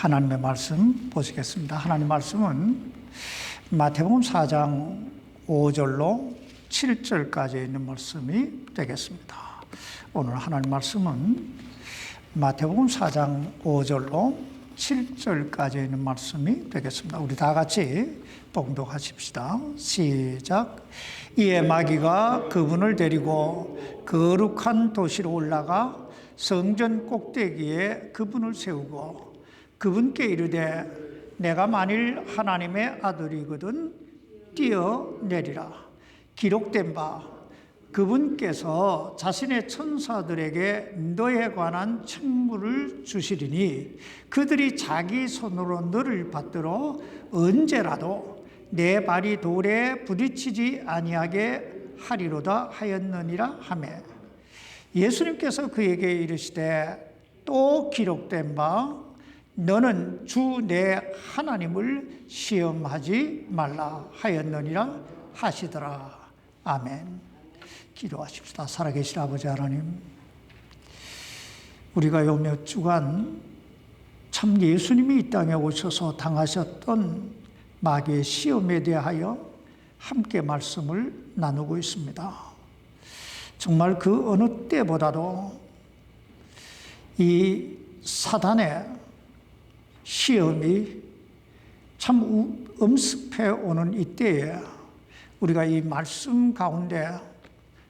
하나님의 말씀 보시겠습니다. 하나님의 말씀은 마태복음 4장 5절로 7절까지 있는 말씀이 되겠습니다. 오늘 하나님의 말씀은 마태복음 4장 5절로 7절까지 있는 말씀이 되겠습니다. 우리 다 같이 봉독하십시다. 시작. 이에 마귀가 그분을 데리고 거룩한 도시로 올라가 성전 꼭대기에 그분을 세우고 그분께 이르되 내가 만일 하나님의 아들이거든 뛰어내리라. 기록된 바 그분께서 자신의 천사들에게 너에 관한 책무를 주시리니 그들이 자기 손으로 너를 받들어 언제라도 내 발이 돌에 부딪히지 아니하게 하리로다 하였느니라 하매 예수님께서 그에게 이르시되 또 기록된 바 너는 주 내 하나님을 시험하지 말라 하였느니라 하시더라. 아멘. 기도하십시다. 살아계신 아버지 하나님, 우리가 요 몇 주간 참 예수님이 이 땅에 오셔서 당하셨던 마귀의 시험에 대하여 함께 말씀을 나누고 있습니다. 정말 그 어느 때보다도 이 사단의 시험이 참 엄습해 오는 이때에 우리가 이 말씀 가운데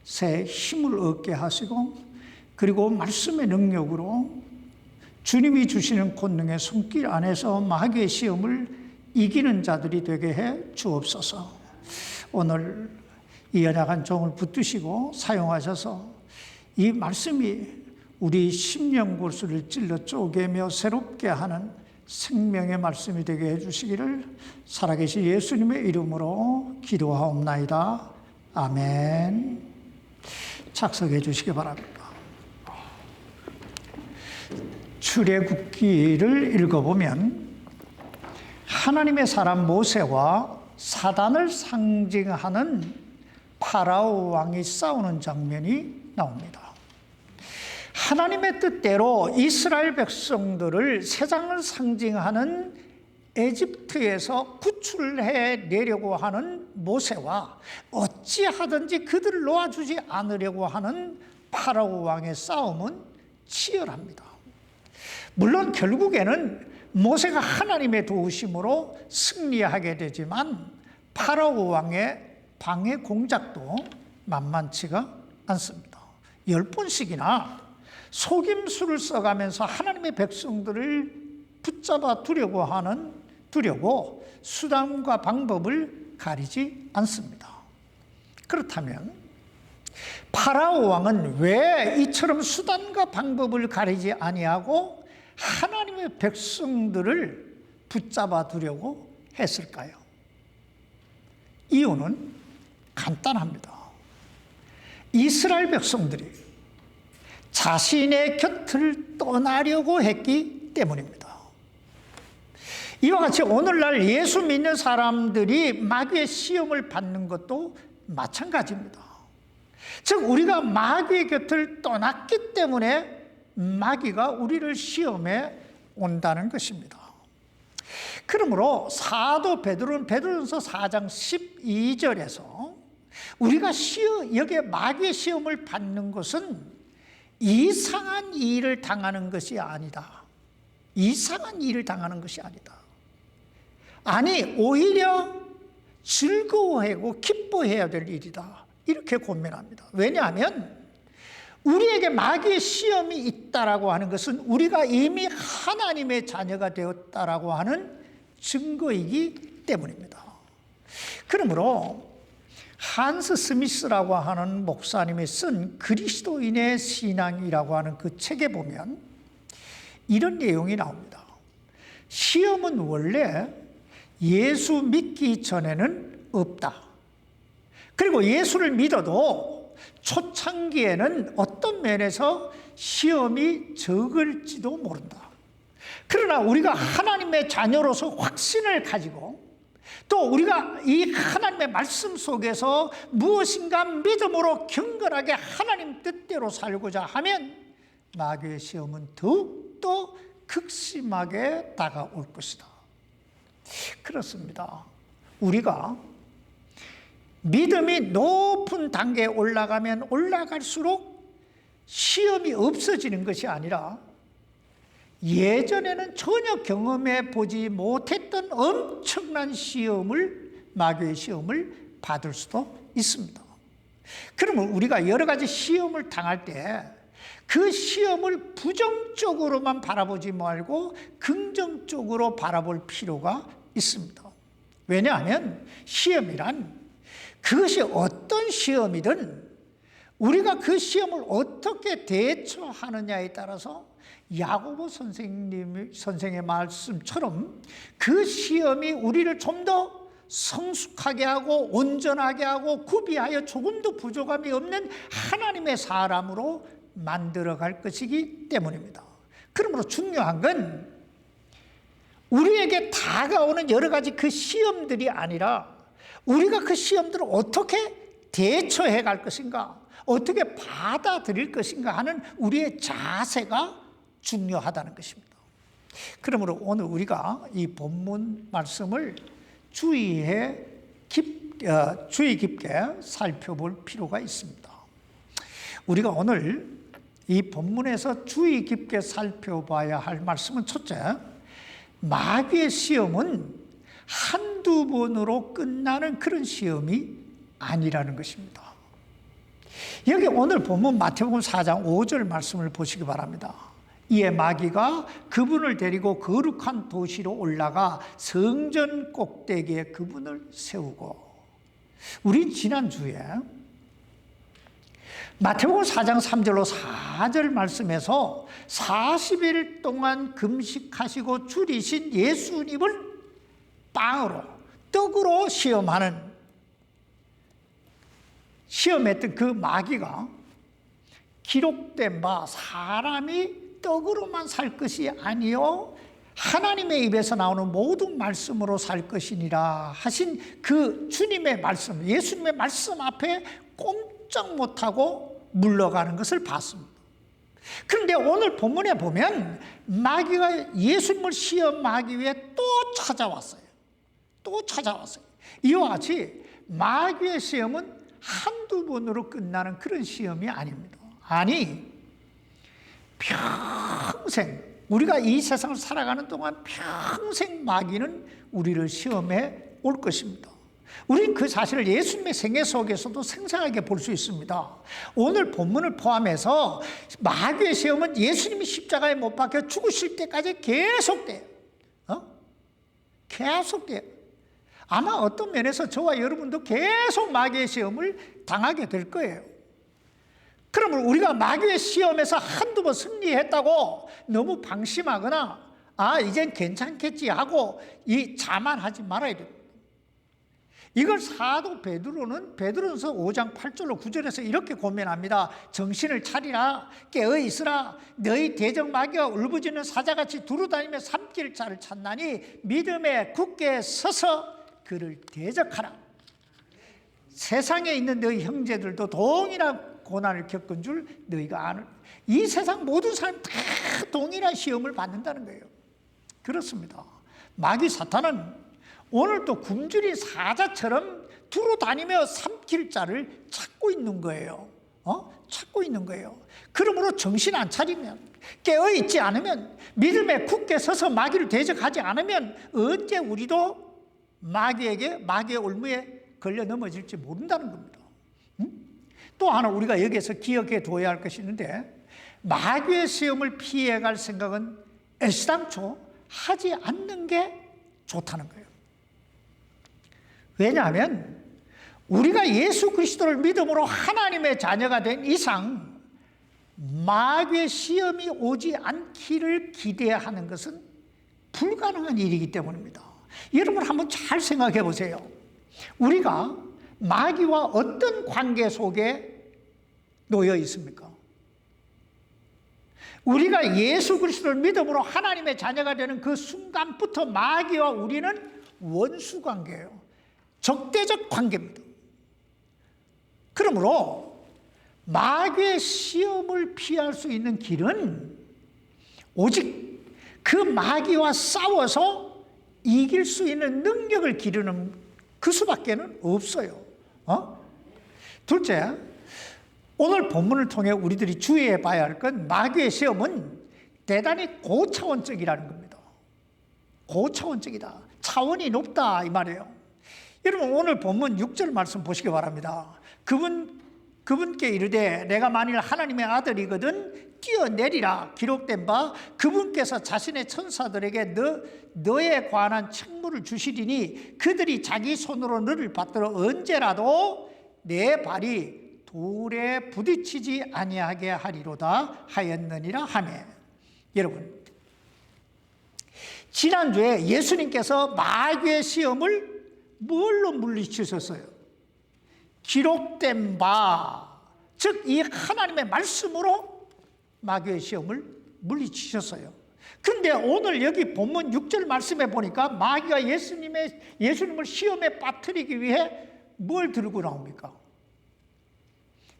새 힘을 얻게 하시고 그리고 말씀의 능력으로 주님이 주시는 권능의 손길 안에서 마귀의 시험을 이기는 자들이 되게 해 주옵소서. 오늘 이 연약한 종을 붙드시고 사용하셔서 이 말씀이 우리 심령골수를 찔러 쪼개며 새롭게 하는 생명의 말씀이 되게 해주시기를 살아계신 예수님의 이름으로 기도하옵나이다. 아멘. 착석해 주시기 바랍니다. 출애굽기를 읽어보면 하나님의 사람 모세와 사단을 상징하는 파라오 왕이 싸우는 장면이 나옵니다. 하나님의 뜻대로 이스라엘 백성들을 세상을 상징하는 에집트에서 구출해 내려고 하는 모세와 어찌하든지 그들을 놓아주지 않으려고 하는 파라오 왕의 싸움은 치열합니다. 물론 결국에는 모세가 하나님의 도우심으로 승리하게 되지만 파라오 왕의 방해 공작도 만만치가 않습니다. 10번씩이나 속임수를 써가면서 하나님의 백성들을 붙잡아 두려고 수단과 방법을 가리지 않습니다. 그렇다면 파라오 왕은 왜 이처럼 수단과 방법을 가리지 아니하고 하나님의 백성들을 붙잡아 두려고 했을까요? 이유는 간단합니다. 이스라엘 백성들이 자신의 곁을 떠나려고 했기 때문입니다. 이와 같이 오늘날 예수 믿는 사람들이 마귀의 시험을 받는 것도 마찬가지입니다. 즉 우리가 마귀의 곁을 떠났기 때문에 마귀가 우리를 시험해 온다는 것입니다. 그러므로 사도 베드로는 베드로전서 4장 12절에서 우리가 여기에 마귀의 시험을 받는 것은 이상한 일을 당하는 것이 아니다. 이상한 일을 당하는 것이 아니다. 아니 오히려 즐거워하고 기뻐해야 될 일이다. 이렇게 고민합니다. 왜냐하면 우리에게 마귀의 시험이 있다라고 하는 것은 우리가 이미 하나님의 자녀가 되었다라고 하는 증거이기 때문입니다. 그러므로 한스 스미스라고 하는 목사님이 쓴 그리스도인의 신앙이라고 하는 그 책에 보면 이런 내용이 나옵니다. 시험은 원래 예수 믿기 전에는 없다. 그리고 예수를 믿어도 초창기에는 어떤 면에서 시험이 적을지도 모른다. 그러나 우리가 하나님의 자녀로서 확신을 가지고 또 우리가 이 하나님의 말씀 속에서 무엇인가 믿음으로 경건하게 하나님 뜻대로 살고자 하면 마귀의 시험은 더욱더 극심하게 다가올 것이다. 그렇습니다. 우리가 믿음이 높은 단계에 올라가면 올라갈수록 시험이 없어지는 것이 아니라 예전에는 전혀 경험해 보지 못했던 엄청난 마귀의 시험을 받을 수도 있습니다. 그러면 우리가 여러 가지 시험을 당할 때 그 시험을 부정적으로만 바라보지 말고 긍정적으로 바라볼 필요가 있습니다. 왜냐하면 시험이란 그것이 어떤 시험이든 우리가 그 시험을 어떻게 대처하느냐에 따라서 야고보 선생의 말씀처럼 그 시험이 우리를 좀 더 성숙하게 하고 온전하게 하고 구비하여 조금도 부족함이 없는 하나님의 사람으로 만들어갈 것이기 때문입니다. 그러므로 중요한 건 우리에게 다가오는 여러 가지 그 시험들이 아니라 우리가 그 시험들을 어떻게 대처해 갈 것인가, 어떻게 받아들일 것인가 하는 우리의 자세가 중요하다는 것입니다. 그러므로 오늘 우리가 이 본문 말씀을 주의 깊게 살펴볼 필요가 있습니다. 우리가 오늘 이 본문에서 주의 깊게 살펴봐야 할 말씀은 첫째, 마귀의 시험은 한두 번으로 끝나는 그런 시험이 아니라는 것입니다. 여기 오늘 본문 마태복음 4장 5절 말씀을 보시기 바랍니다. 이에 마귀가 그분을 데리고 거룩한 도시로 올라가 성전 꼭대기에 그분을 세우고, 우리 지난주에 마태복음 4장 3절로 4절 말씀에서 40일 동안 금식하시고 줄이신 예수님을 떡으로 시험했던 그 마귀가 기록된 바 사람이 떡으로만 살 것이 아니요 하나님의 입에서 나오는 모든 말씀으로 살 것이니라 하신 그 주님의 말씀, 예수님의 말씀 앞에 꼼짝 못하고 물러가는 것을 봤습니다. 그런데 오늘 본문에 보면 마귀가 예수님을 시험하기 위해 또 찾아왔어요. 이와 같이 마귀의 시험은 한두 번으로 끝나는 그런 시험이 아닙니다. 아니, 평생 우리가 이 세상을 살아가는 동안 평생 마귀는 우리를 시험해 올 것입니다. 우리는 그 사실을 예수님의 생애 속에서도 생생하게 볼 수 있습니다. 오늘 본문을 포함해서 마귀의 시험은 예수님이 십자가에 못 박혀 죽으실 때까지 계속돼요. 계속돼요. 아마 어떤 면에서 저와 여러분도 계속 마귀의 시험을 당하게 될 거예요. 그러면 우리가 마귀의 시험에서 한두 번 승리했다고 너무 방심하거나 이젠 괜찮겠지 하고 자만하지 말아야 됩니다. 이걸 사도 베드로전서 5장 8절로 9절에서 이렇게 고면합니다. 정신을 차리라, 깨어 있으라. 너희 대적 마귀가 울부짖는 사자같이 두루다니며 삼킬 자를 찾나니 믿음에 굳게 서서 그를 대적하라. 세상에 있는 너희 형제들도 동일한 고난을 겪은 줄 너희가 아는, 이 세상 모든 사람이 다 동일한 시험을 받는다는 거예요. 그렇습니다. 마귀 사탄은 오늘도 굶주린 사자처럼 두루다니며 삼킬 자를 찾고 있는 거예요. 찾고 있는 거예요. 그러므로 정신 안 차리면, 깨어있지 않으면, 믿음에 굳게 서서 마귀를 대적하지 않으면 언제 우리도 마귀의 올무에 걸려 넘어질지 모른다는 겁니다. 또 하나 우리가 여기에서 기억해 둬야 할 것이 있는데, 마귀의 시험을 피해갈 생각은 애시당초 하지 않는 게 좋다는 거예요. 왜냐하면 우리가 예수 그리스도를 믿음으로 하나님의 자녀가 된 이상 마귀의 시험이 오지 않기를 기대하는 것은 불가능한 일이기 때문입니다. 여러분 한번 잘 생각해 보세요. 우리가 마귀와 어떤 관계 속에 놓여 있습니까? 우리가 예수 그리스도를 믿음으로 하나님의 자녀가 되는 그 순간부터 마귀와 우리는 원수 관계예요. 적대적 관계입니다. 그러므로 마귀의 시험을 피할 수 있는 길은 오직 그 마귀와 싸워서 이길 수 있는 능력을 기르는 그 수밖에는 없어요. 둘째, 오늘 본문을 통해 우리들이 주의해 봐야 할 건 마귀의 시험은 대단히 고차원적이라는 겁니다. 고차원적이다. 차원이 높다 이 말이에요. 여러분 오늘 본문 6절 말씀 보시기 바랍니다. 그분께 이르되 내가 만일 하나님의 아들이거든 뛰어내리라 기록된 바 그분께서 자신의 천사들에게 너에 관한 책무를 주시리니 그들이 자기 손으로 너를 받들어 언제라도 내 발이 돌에 부딪히지 아니하게 하리로다 하였느니라 하매. 여러분 지난주에 예수님께서 마귀의 시험을 뭘로 물리치셨어요? 기록된 바, 즉 이 하나님의 말씀으로 마귀의 시험을 물리치셨어요. 근데 오늘 여기 본문 6절 말씀에 보니까 마귀가 예수님을 시험에 빠뜨리기 위해 뭘 들고 나옵니까?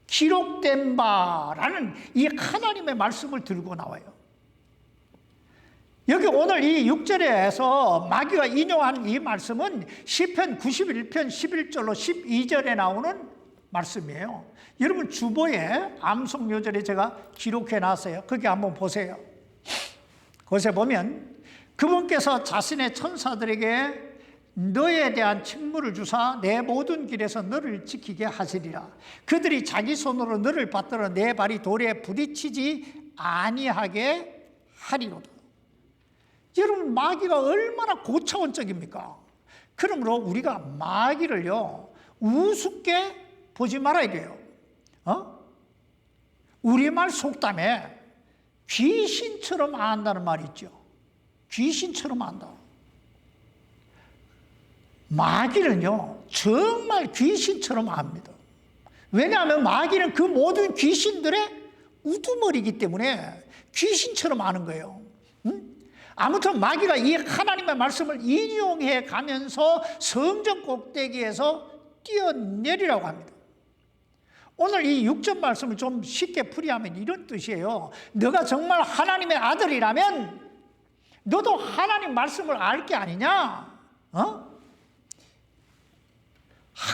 기록된 바라는 이 하나님의 말씀을 들고 나와요. 여기 오늘 이 6절에서 마귀가 인용한 이 말씀은 시편 91편 11절로 12절에 나오는 말씀이에요. 여러분 주보에 암송 요절에 제가 기록해 놨어요. 거기 한번 보세요. 거기에 보면 그분께서 자신의 천사들에게 너에 대한 책무를 주사 내 모든 길에서 너를 지키게 하시리라. 그들이 자기 손으로 너를 받들어 내 발이 돌에 부딪히지 아니하게 하리로다. 여러분 마귀가 얼마나 고차원적입니까? 그러므로 우리가 마귀를요 우습게 보지 말아야 돼요. 우리말 속담에 귀신처럼 안다는 말이 있죠. 귀신처럼 안다. 마귀는요 정말 귀신처럼 압니다. 왜냐하면 마귀는 그 모든 귀신들의 우두머리이기 때문에 귀신처럼 아는 거예요. 아무튼 마귀가 이 하나님의 말씀을 인용해 가면서 성전 꼭대기에서 뛰어내리라고 합니다. 오늘 이 6절 말씀을 좀 쉽게 풀이하면 이런 뜻이에요. 너가 정말 하나님의 아들이라면 너도 하나님 말씀을 알 게 아니냐?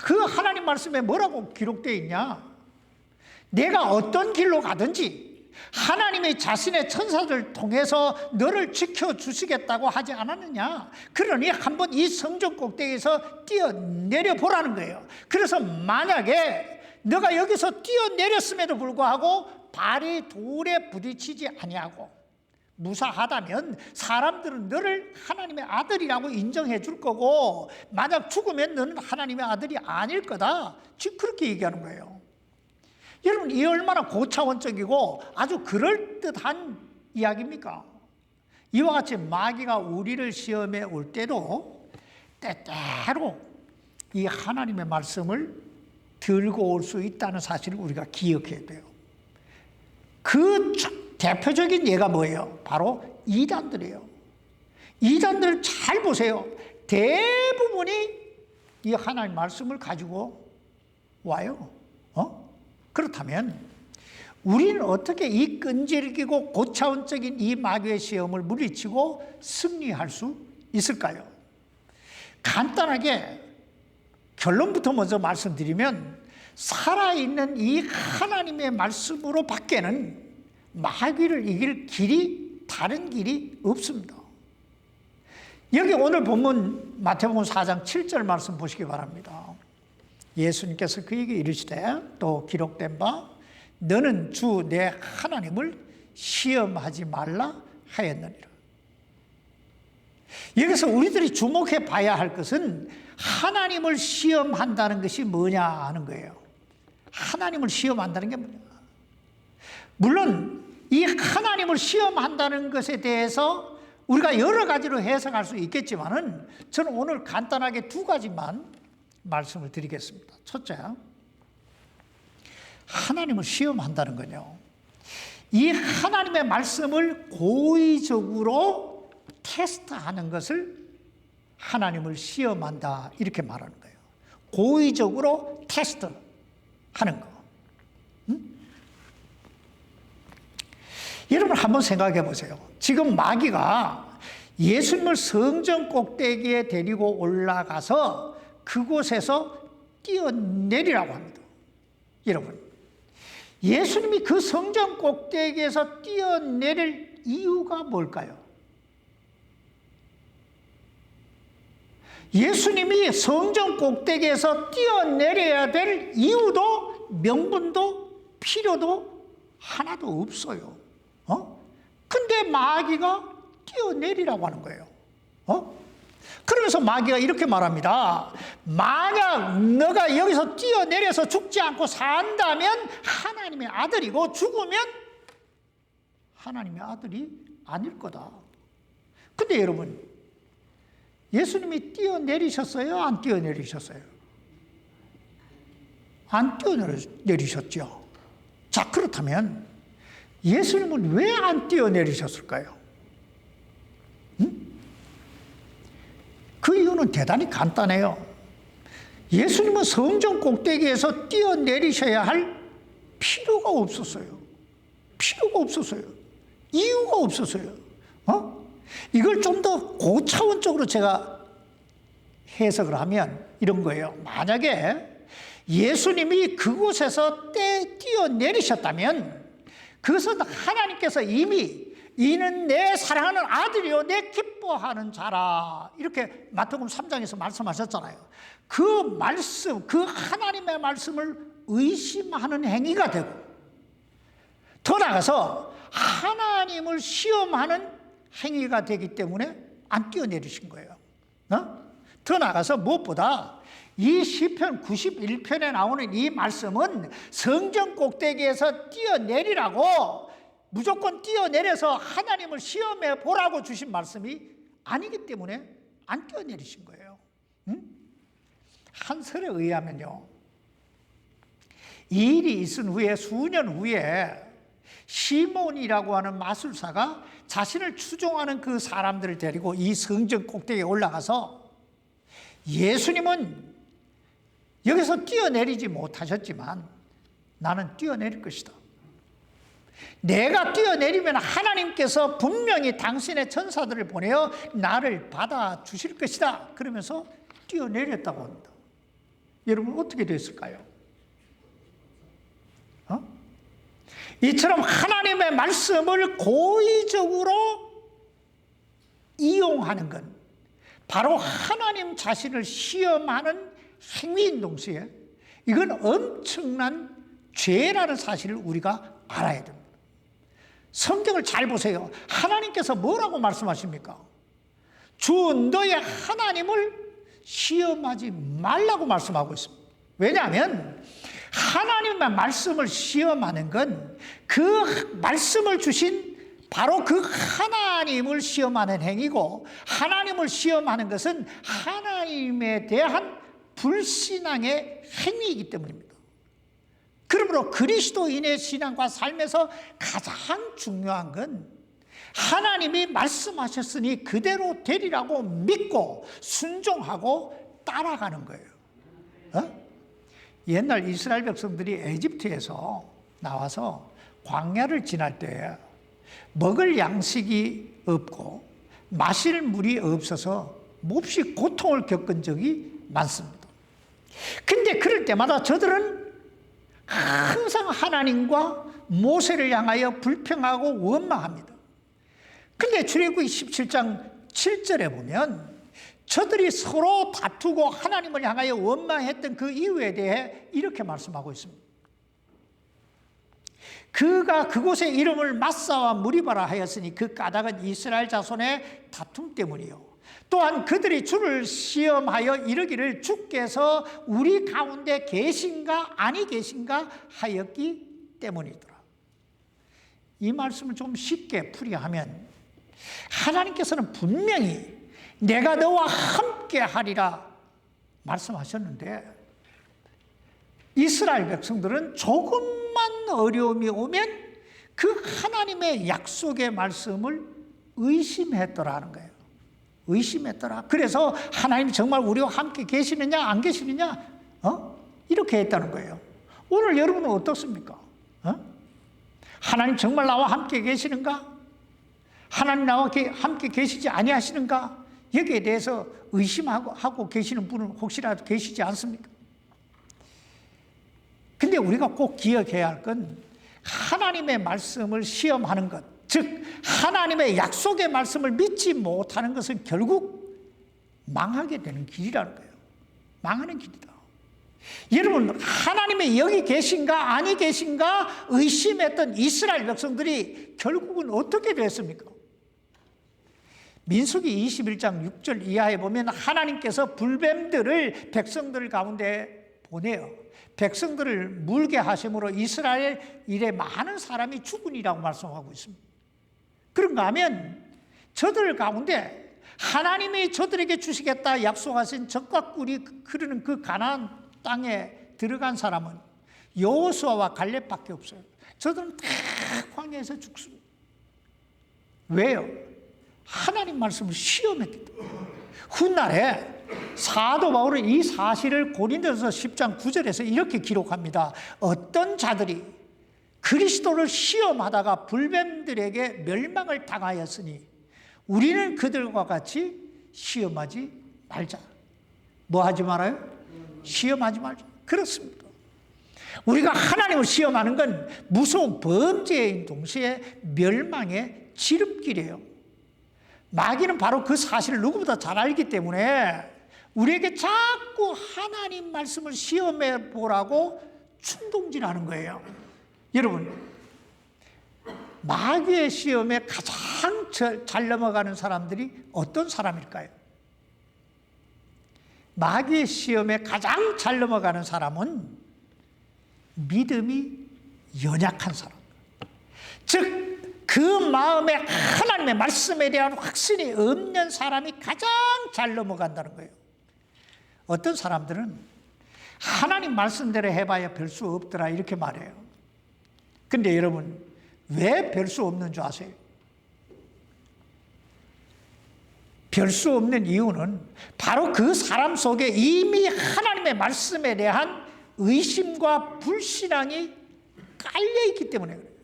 그 하나님 말씀에 뭐라고 기록되어 있냐? 내가 어떤 길로 가든지 하나님이 자신의 천사들 통해서 너를 지켜주시겠다고 하지 않았느냐? 그러니 한번 이 성전 꼭대기에서 뛰어내려 보라는 거예요. 그래서 만약에 너가 여기서 뛰어내렸음에도 불구하고 발이 돌에 부딪히지 아니하고 무사하다면 사람들은 너를 하나님의 아들이라고 인정해 줄 거고 만약 죽으면 너는 하나님의 아들이 아닐 거다. 즉 그렇게 얘기하는 거예요. 여러분 이 얼마나 고차원적이고 아주 그럴듯한 이야기입니까? 이와 같이 마귀가 우리를 시험에 올 때도 때때로 이 하나님의 말씀을 들고 올 수 있다는 사실을 우리가 기억해야 돼요. 그 대표적인 예가 뭐예요? 바로 이단들이에요. 이단들 잘 보세요. 대부분이 이 하나님 말씀을 가지고 와요. 그렇다면 우리는 어떻게 이 끈질기고 고차원적인 이 마귀의 시험을 물리치고 승리할 수 있을까요? 간단하게 결론부터 먼저 말씀드리면 살아있는 이 하나님의 말씀으로 밖에는 마귀를 이길 길이 다른 길이 없습니다. 여기 오늘 본문 마태복음 4장 7절 말씀 보시기 바랍니다. 예수님께서 그에게 이르시되 또 기록된 바 너는 주 내 하나님을 시험하지 말라 하였느니라. 여기서 우리들이 주목해 봐야 할 것은 하나님을 시험한다는 것이 뭐냐 하는 거예요. 하나님을 시험한다는 게 뭐냐. 물론 이 하나님을 시험한다는 것에 대해서 우리가 여러 가지로 해석할 수 있겠지만은 저는 오늘 간단하게 두 가지만 말씀을 드리겠습니다. 첫째, 하나님을 시험한다는 건요, 이 하나님의 말씀을 고의적으로 테스트하는 것을 하나님을 시험한다 이렇게 말하는 거예요. 고의적으로 테스트하는 거. 여러분 한번 생각해 보세요. 지금 마귀가 예수님을 성전 꼭대기에 데리고 올라가서 그곳에서 뛰어내리라고 합니다. 여러분, 예수님이 그 성전 꼭대기에서 뛰어내릴 이유가 뭘까요? 예수님이 성전 꼭대기에서 뛰어내려야 될 이유도 명분도 필요도 하나도 없어요. 근데 마귀가 뛰어내리라고 하는 거예요. 그러면서 마귀가 이렇게 말합니다. 만약 너가 여기서 뛰어내려서 죽지 않고 산다면 하나님의 아들이고, 죽으면 하나님의 아들이 아닐 거다. 근데 여러분, 예수님이 뛰어내리셨어요? 안 뛰어내리셨어요? 안 뛰어내리셨죠. 자, 그렇다면 예수님은 왜 안 뛰어내리셨을까요? 그 이유는 대단히 간단해요. 예수님은 성전 꼭대기에서 뛰어내리셔야 할 필요가 없었어요. 필요가 없었어요. 이유가 없었어요. 이걸 좀 더 고차원적으로 제가 해석을 하면 이런 거예요. 만약에 예수님이 그곳에서 뛰어내리셨다면 그것은 하나님께서 이미 이는 내 사랑하는 아들이요 내 기뻐하는 자라, 이렇게 마태복음 3장에서 말씀하셨잖아요. 그 말씀, 그 하나님의 말씀을 의심하는 행위가 되고, 더 나아가서 하나님을 시험하는 행위가 되기 때문에 안 뛰어내리신 거예요. 더 나아가서 무엇보다 이 시편 91편에 나오는 이 말씀은 성전 꼭대기에서 뛰어내리라고, 무조건 뛰어내려서 하나님을 시험해 보라고 주신 말씀이 아니기 때문에 안 뛰어내리신 거예요. 한 설에 의하면요, 이 일이 있은 후에 수년 후에 시몬이라고 하는 마술사가 자신을 추종하는 그 사람들을 데리고 이 성전 꼭대기에 올라가서, 예수님은 여기서 뛰어내리지 못하셨지만 나는 뛰어내릴 것이다. 내가 뛰어내리면 하나님께서 분명히 당신의 천사들을 보내어 나를 받아주실 것이다. 그러면서 뛰어내렸다고 합니다. 여러분 어떻게 됐을까요? 이처럼 하나님의 말씀을 고의적으로 이용하는 건 바로 하나님 자신을 시험하는 행위인 동시에 이건 엄청난 죄라는 사실을 우리가 알아야 됩니다. 성경을 잘 보세요. 하나님께서 뭐라고 말씀하십니까? 주 너의 하나님을 시험하지 말라고 말씀하고 있습니다. 왜냐하면 하나님의 말씀을 시험하는 건 그 말씀을 주신 바로 그 하나님을 시험하는 행위고, 하나님을 시험하는 것은 하나님에 대한 불신앙의 행위이기 때문입니다. 그러므로 그리스도인의 신앙과 삶에서 가장 중요한 건 하나님이 말씀하셨으니 그대로 되리라고 믿고 순종하고 따라가는 거예요. 옛날 이스라엘 백성들이 에집트에서 나와서 광야를 지날 때 먹을 양식이 없고 마실 물이 없어서 몹시 고통을 겪은 적이 많습니다. 근데 그럴 때마다 저들은 항상 하나님과 모세를 향하여 불평하고 원망합니다. 근데 출애굽기 17장 7절에 보면 저들이 서로 다투고 하나님을 향하여 원망했던 그 이유에 대해 이렇게 말씀하고 있습니다. 그가 그곳의 이름을 마사와 무리바라 하였으니 그 까닭은 이스라엘 자손의 다툼 때문이요, 또한 그들이 주를 시험하여 이르기를 주께서 우리 가운데 계신가 아니 계신가 하였기 때문이더라. 이 말씀을 좀 쉽게 풀이하면 하나님께서는 분명히 내가 너와 함께 하리라 말씀하셨는데, 이스라엘 백성들은 조금만 어려움이 오면 그 하나님의 약속의 말씀을 의심했더라는 거예요. 의심했더라. 그래서 하나님 정말 우리와 함께 계시느냐 안 계시느냐 이렇게 했다는 거예요. 오늘 여러분은 어떻습니까? 하나님 정말 나와 함께 계시는가? 하나님 나와 함께 계시지 아니하시는가? 여기에 대해서 의심하고 계시는 분은 혹시라도 계시지 않습니까? 근데 우리가 꼭 기억해야 할 건 하나님의 말씀을 시험하는 것, 즉 하나님의 약속의 말씀을 믿지 못하는 것은 결국 망하게 되는 길이라는 거예요. 망하는 길이다. 여러분, 하나님이 여기 계신가 아니 계신가 의심했던 이스라엘 백성들이 결국은 어떻게 됐습니까? 민수기 21장 6절 이하에 보면 하나님께서 불뱀들을 백성들 가운데 보내요. 백성들을 물게 하심으로 이스라엘 일에 많은 사람이 죽으니라고 말씀하고 있습니다. 그런가 하면 저들 가운데 하나님이 저들에게 주시겠다 약속하신 젖과 꿀이 흐르는 그 가나안 땅에 들어간 사람은 여호수아와 갈렙밖에 없어요. 저들은 다 광야에서 죽습니다. 왜요? 하나님 말씀을 시험했기 때문에. 훗날에 사도 바울은 이 사실을 고린도서 10장 9절에서 이렇게 기록합니다. 어떤 자들이 그리스도를 시험하다가 불뱀들에게 멸망을 당하였으니 우리는 그들과 같이 시험하지 말자. 뭐 하지 말아요? 시험하지 말자. 그렇습니다. 우리가 하나님을 시험하는 건 무서운 범죄인 동시에 멸망의 지름길이에요. 마귀는 바로 그 사실을 누구보다 잘 알기 때문에 우리에게 자꾸 하나님 말씀을 시험해 보라고 충동질하는 거예요. 여러분, 마귀의 시험에 가장 잘 넘어가는 사람들이 어떤 사람일까요? 마귀의 시험에 가장 잘 넘어가는 사람은 믿음이 연약한 사람. 즉 그 마음에 하나님의 말씀에 대한 확신이 없는 사람이 가장 잘 넘어간다는 거예요. 어떤 사람들은 하나님 말씀대로 해봐야 별 수 없더라 이렇게 말해요. 근데 여러분, 왜 별 수 없는 줄 아세요? 별 수 없는 이유는 바로 그 사람 속에 이미 하나님의 말씀에 대한 의심과 불신앙이 깔려있기 때문에 그래요.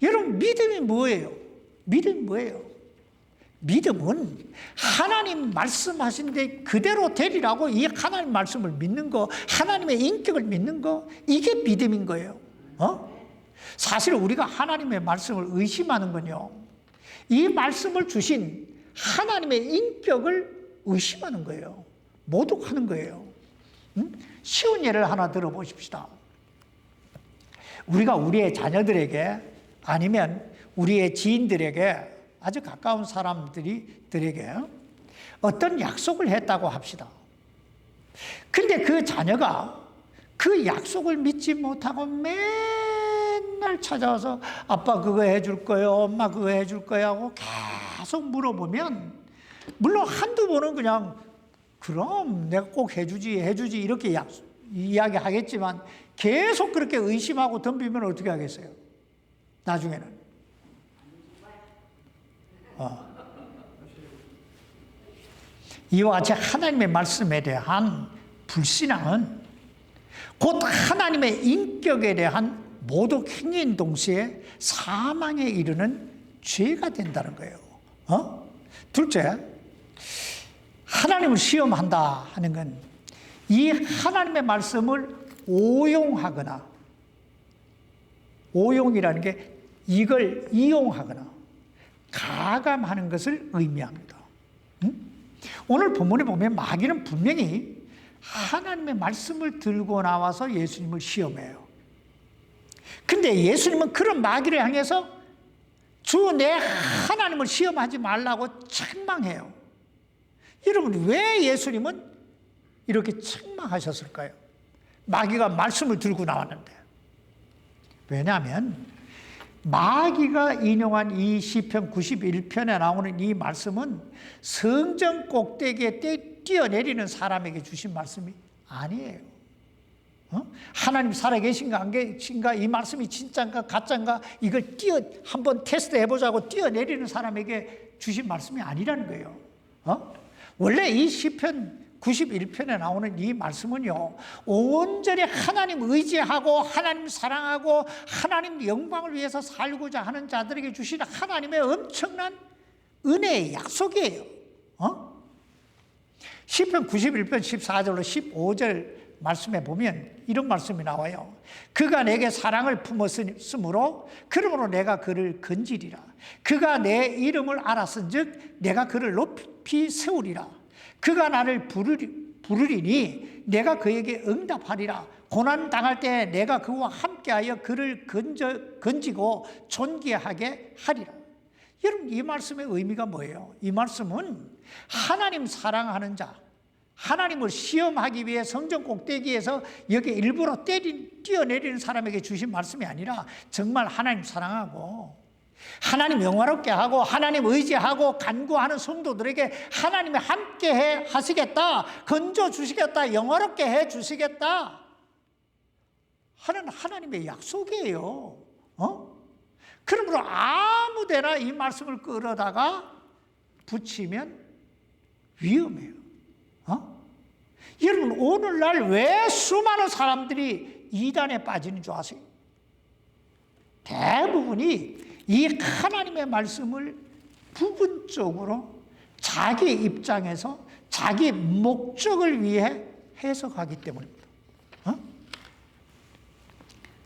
여러분, 믿음이 뭐예요? 믿음이 뭐예요? 믿음은 하나님 말씀하신 데 그대로 되리라고 이 하나님 말씀을 믿는 거, 하나님의 인격을 믿는 거, 이게 믿음인 거예요. 사실 우리가 하나님의 말씀을 의심하는 건요, 이 말씀을 주신 하나님의 인격을 의심하는 거예요. 모독하는 거예요. 쉬운 예를 하나 들어보십시다. 우리가 우리의 자녀들에게 아니면 우리의 지인들에게, 아주 가까운 사람들에게 어떤 약속을 했다고 합시다. 근데 그 자녀가 그 약속을 믿지 못하고 맨날 찾아와서 아빠 그거 해줄 거예요, 엄마 그거 해줄 거예요 하고 계속 물어보면, 물론 한두 번은 그냥 그럼 내가 꼭 해주지 이렇게 이야기하겠지만 계속 그렇게 의심하고 덤비면 어떻게 하겠어요? 나중에는 이와 같이 하나님의 말씀에 대한 불신앙은 곧 하나님의 인격에 대한 모독 행위인 동시에 사망에 이르는 죄가 된다는 거예요. 둘째, 하나님을 시험한다 하는 건 이 하나님의 말씀을 오용하거나, 오용이라는 게 이걸 이용하거나 가감하는 것을 의미합니다. 오늘 본문에 보면 마귀는 분명히 하나님의 말씀을 들고 나와서 예수님을 시험해요. 근데 예수님은 그런 마귀를 향해서 주 내 하나님을 시험하지 말라고 책망해요. 여러분, 왜 예수님은 이렇게 책망하셨을까요? 마귀가 말씀을 들고 나왔는데. 왜냐하면 마귀가 인용한 이 시편 91편에 나오는 이 말씀은 성전 꼭대기에 뛰어내리는 사람에게 주신 말씀이 아니에요. 하나님 살아계신가 안 계신가, 이 말씀이 진짜인가 가짜인가, 이걸 한번 테스트 해보자고 뛰어내리는 사람에게 주신 말씀이 아니라는 거예요. 원래 이 시편 91편에 나오는 이 말씀은요, 온전히 하나님 의지하고 하나님 사랑하고 하나님 영광을 위해서 살고자 하는 자들에게 주시는 하나님의 엄청난 은혜의 약속이에요. 시편 91편 14절로 15절 말씀에 보면 이런 말씀이 나와요. 그가 내게 사랑을 품었으므로 그러므로 내가 그를 건지리라. 그가 내 이름을 알았은즉 내가 그를 높이 세우리라. 그가 나를 부르리니 내가 그에게 응답하리라. 고난 당할 때 내가 그와 함께하여 그를 건지고 존귀하게 하리라. 여러분, 이 말씀의 의미가 뭐예요? 이 말씀은 하나님 사랑하는 자, 하나님을 시험하기 위해 성전 꼭대기에서 여기 일부러 뛰어내리는 사람에게 주신 말씀이 아니라 정말 하나님 사랑하고 하나님 영화롭게 하고 하나님 의지하고 간구하는 성도들에게 하나님이 함께 하시겠다, 건져 주시겠다, 영화롭게 해 주시겠다 하는 하나님의 약속이에요. 그러므로 아무데나 이 말씀을 끌어다가 붙이면 위험해요. 여러분, 오늘날 왜 수많은 사람들이 이단에 빠지는 줄 아세요? 대부분이 이 하나님의 말씀을 부분적으로 자기 입장에서 자기 목적을 위해 해석하기 때문입니다.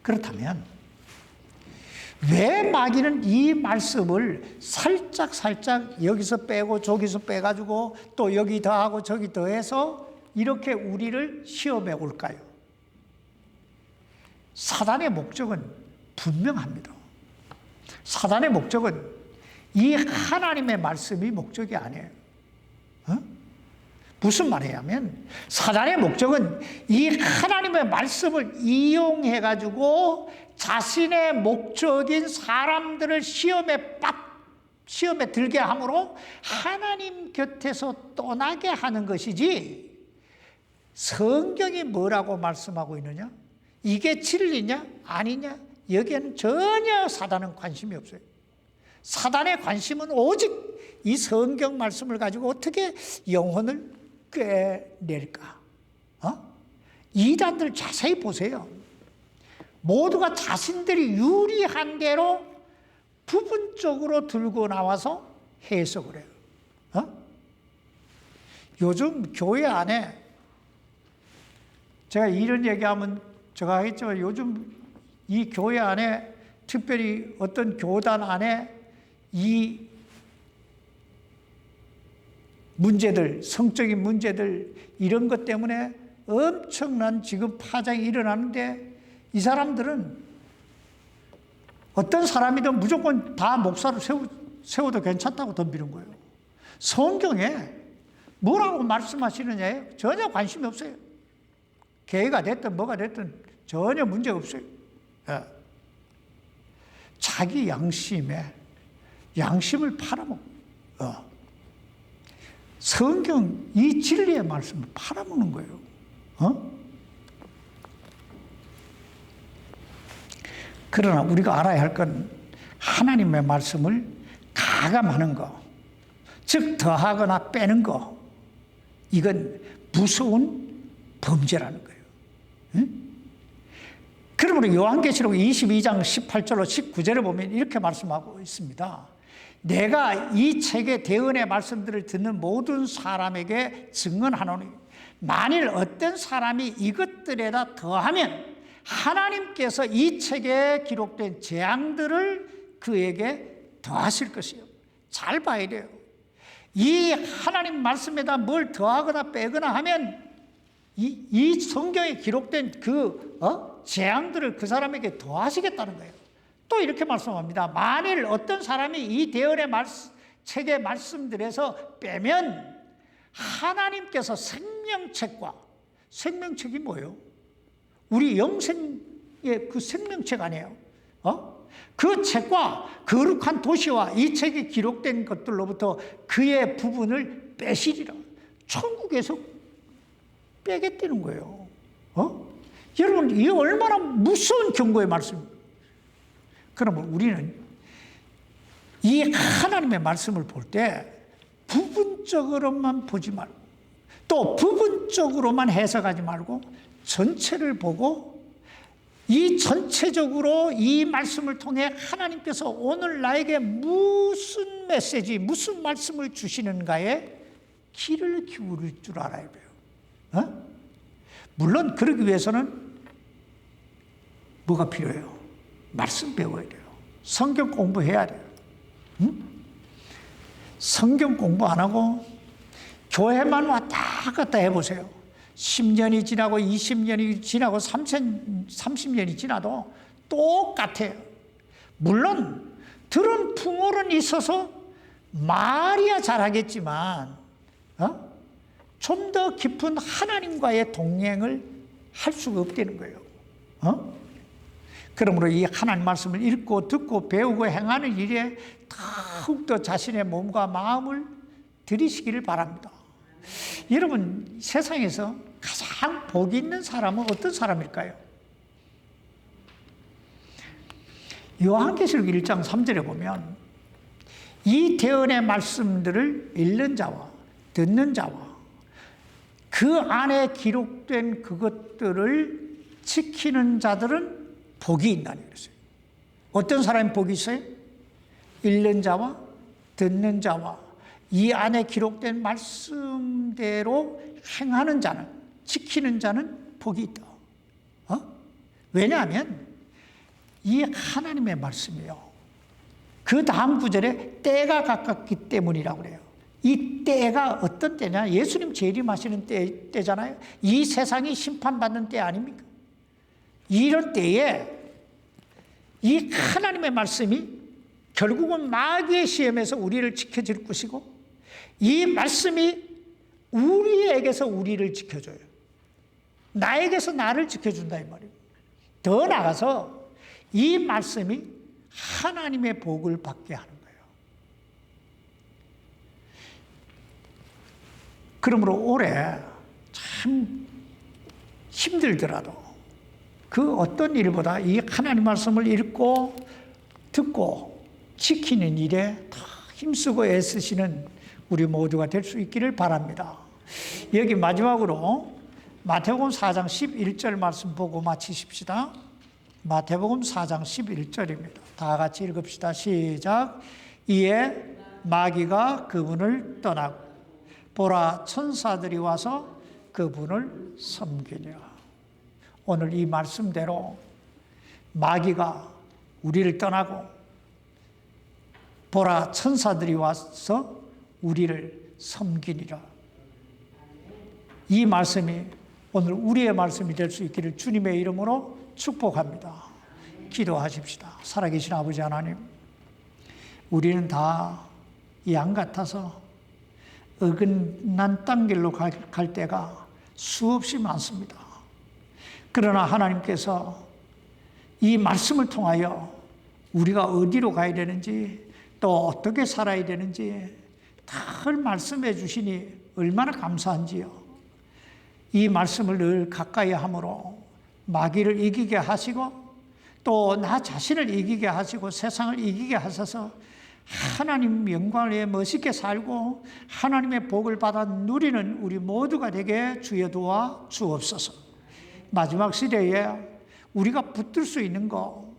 그렇다면 왜 마귀는 이 말씀을 살짝 여기서 빼고 저기서 빼가지고 또 여기 더하고 저기 더해서 이렇게 우리를 시험해 올까요? 사단의 목적은 분명합니다. 사단의 목적은 이 하나님의 말씀이 목적이 아니에요. 무슨 말이냐면 사단의 목적은 이 하나님의 말씀을 이용해가지고 자신의 목적인 사람들을 시험에 들게 함으로 하나님 곁에서 떠나게 하는 것이지, 성경이 뭐라고 말씀하고 있느냐? 이게 진리냐? 아니냐? 여기에는 전혀 사단은 관심이 없어요. 사단의 관심은 오직 이 성경 말씀을 가지고 어떻게 영혼을 꿰낼까? 이단들 자세히 보세요. 모두가 자신들이 유리한 대로 부분적으로 들고 나와서 해석을 해요. 요즘 교회 안에, 제가 이런 얘기하면 제가 하겠지만, 요즘 이 교회 안에, 특별히 어떤 교단 안에 이 문제들, 성적인 문제들, 이런 것 때문에 엄청난 지금 파장이 일어나는데, 이 사람들은 어떤 사람이든 무조건 다 목사를 세워도 괜찮다고 덤비는 거예요. 성경에 뭐라고 말씀하시느냐에 전혀 관심이 없어요. 개가 됐든 뭐가 됐든 전혀 문제가 없어요. 자기 양심을 팔아먹어. 성경 이 진리의 말씀을 팔아먹는 거예요. 그러나 우리가 알아야 할 건 하나님의 말씀을 가감하는 거, 즉 더하거나 빼는 거, 이건 무서운 범죄라는 거예요. 그러므로 요한계시록 22장 18절로 19절에 보면 이렇게 말씀하고 있습니다. 내가 이 책의 대언의 말씀들을 듣는 모든 사람에게 증언하노니 만일 어떤 사람이 이것들에다 더하면 하나님께서 이 책에 기록된 재앙들을 그에게 더하실 것이요. 잘 봐야 돼요. 이 하나님 말씀에다 뭘 더하거나 빼거나 하면 이 성경에 기록된 그 재앙들을 그 사람에게 더하시겠다는 거예요. 또 이렇게 말씀합니다. 만일 어떤 사람이 이 대언의 책의 말씀들에서 빼면 하나님께서 생명책이 뭐예요? 우리 영생의 그 생명책 아니에요? 그 책과 거룩한 도시와 이 책에 기록된 것들로부터 그의 부분을 빼시리라. 천국에서 빼겠다는 거예요. 여러분, 이게 얼마나 무서운 경고의 말씀입니까? 그러면 우리는 이 하나님의 말씀을 볼 때 부분적으로만 보지 말고, 또 부분적으로만 해석하지 말고 전체를 보고 이 전체적으로 이 말씀을 통해 하나님께서 오늘 나에게 무슨 메시지, 무슨 말씀을 주시는가에 귀를 기울일 줄 알아야 돼요. 물론 그러기 위해서는 뭐가 필요해요? 말씀 배워야 돼요. 성경 공부해야 돼요. 성경 공부 안 하고 교회만 왔다 갔다 해보세요. 10년이 지나고 20년이 지나고 30년이 지나도 똑같아요. 물론 들은 풍월은 있어서 말이야 잘하겠지만 좀 더 깊은 하나님과의 동행을 할 수가 없다는 거예요. 그러므로 이 하나님 말씀을 읽고 듣고 배우고 행하는 일에 더욱더 자신의 몸과 마음을 들이시기를 바랍니다. 여러분, 세상에서 가장 복이 있는 사람은 어떤 사람일까요? 요한계시록 1장 3절에 보면 이 대언의 말씀들을 읽는 자와 듣는 자와 그 안에 기록된 그것들을 지키는 자들은 복이 있다는 것이에요. 어떤 사람이 복이 있어요? 읽는 자와 듣는 자와 이 안에 기록된 말씀대로 행하는 자는, 지키는 자는 복이 있다. 왜냐하면 이 하나님의 말씀이요, 그 다음 구절에 때가 가깝기 때문이라고 그래요. 이 때가 어떤 때냐? 예수님 재림하시는 때잖아요. 이 세상이 심판받는 때 아닙니까? 이런 때에 이 하나님의 말씀이 결국은 마귀의 시험에서 우리를 지켜줄 것이고, 이 말씀이 우리에게서 우리를 지켜줘요. 나에게서 나를 지켜준다 이 말이에요. 더 나아가서 이 말씀이 하나님의 복을 받게 하는 거예요. 그러므로 올해 참 힘들더라도 그 어떤 일보다 이 하나님 말씀을 읽고 듣고 지키는 일에 더 힘쓰고 애쓰시는 우리 모두가 될 수 있기를 바랍니다. 여기 마지막으로 마태복음 4장 11절 말씀 보고 마치십시다. 마태복음 4장 11절입니다. 다 같이 읽읍시다. 시작. 이에 마귀가 그분을 떠나고 보라, 천사들이 와서 그분을 섬기니라. 오늘 이 말씀대로 마귀가 우리를 떠나고 보라, 천사들이 와서 우리를 섬기니라. 이 말씀이 오늘 우리의 말씀이 될 수 있기를 주님의 이름으로 축복합니다. 기도하십시다. 살아계신 아버지 하나님, 우리는 다 양 같아서 어긋난 땅길로 갈 때가 수없이 많습니다. 그러나 하나님께서 이 말씀을 통하여 우리가 어디로 가야 되는지 또 어떻게 살아야 되는지 다 말씀해 주시니 얼마나 감사한지요. 이 말씀을 늘 가까이 함으로 마귀를 이기게 하시고 또 나 자신을 이기게 하시고 세상을 이기게 하셔서 하나님 영광을 위해 멋있게 살고 하나님의 복을 받아 누리는 우리 모두가 되게 주여 도와 주옵소서. 마지막 시대에 우리가 붙들 수 있는 거,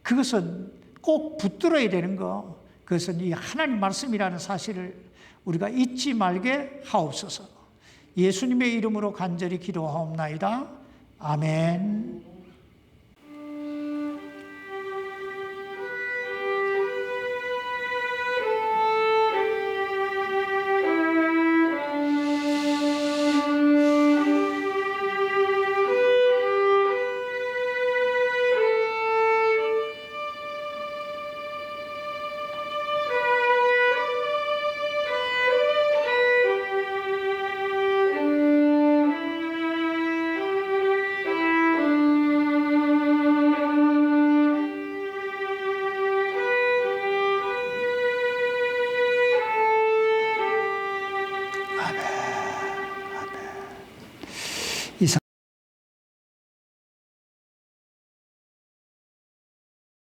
그것은 꼭 붙들어야 되는 거, 그것은 이 하나님 말씀이라는 사실을 우리가 잊지 말게 하옵소서. 예수님의 이름으로 간절히 기도하옵나이다. 아멘.